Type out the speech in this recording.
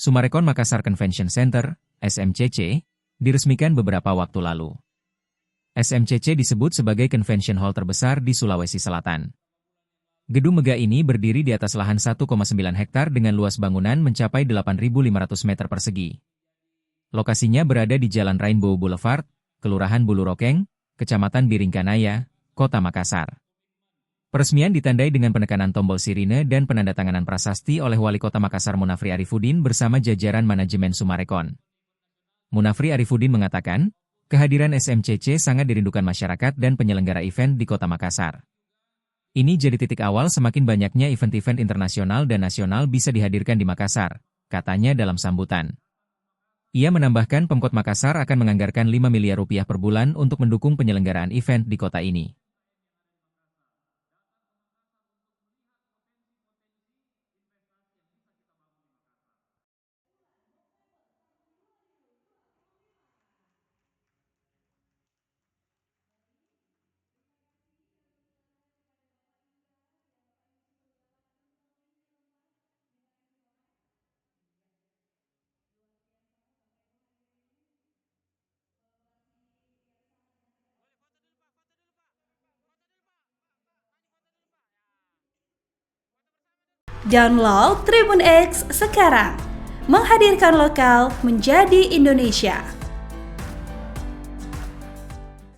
Summarecon Makassar Convention Center, SMCC, diresmikan beberapa waktu lalu. SMCC disebut sebagai convention hall terbesar di Sulawesi Selatan. Gedung megah ini berdiri di atas lahan 1,9 hektar dengan luas bangunan mencapai 8.500 meter persegi. Lokasinya berada di Jalan Rainbow Boulevard, Kelurahan Bulurokeng, Kecamatan Biringkanaya, Kota Makassar. Peresmian ditandai dengan penekanan tombol sirine dan penandatanganan prasasti oleh Wali Kota Makassar Munafri Arifudin bersama jajaran manajemen Summarecon. Munafri Arifudin mengatakan, kehadiran SMCC sangat dirindukan masyarakat dan penyelenggara event di Kota Makassar. Ini jadi titik awal semakin banyaknya event-event internasional dan nasional bisa dihadirkan di Makassar, katanya dalam sambutan. Ia menambahkan Pemkot Makassar akan menganggarkan 5 miliar rupiah per bulan untuk mendukung penyelenggaraan event di kota ini. Download Tribun X sekarang, menghadirkan lokal menjadi Indonesia.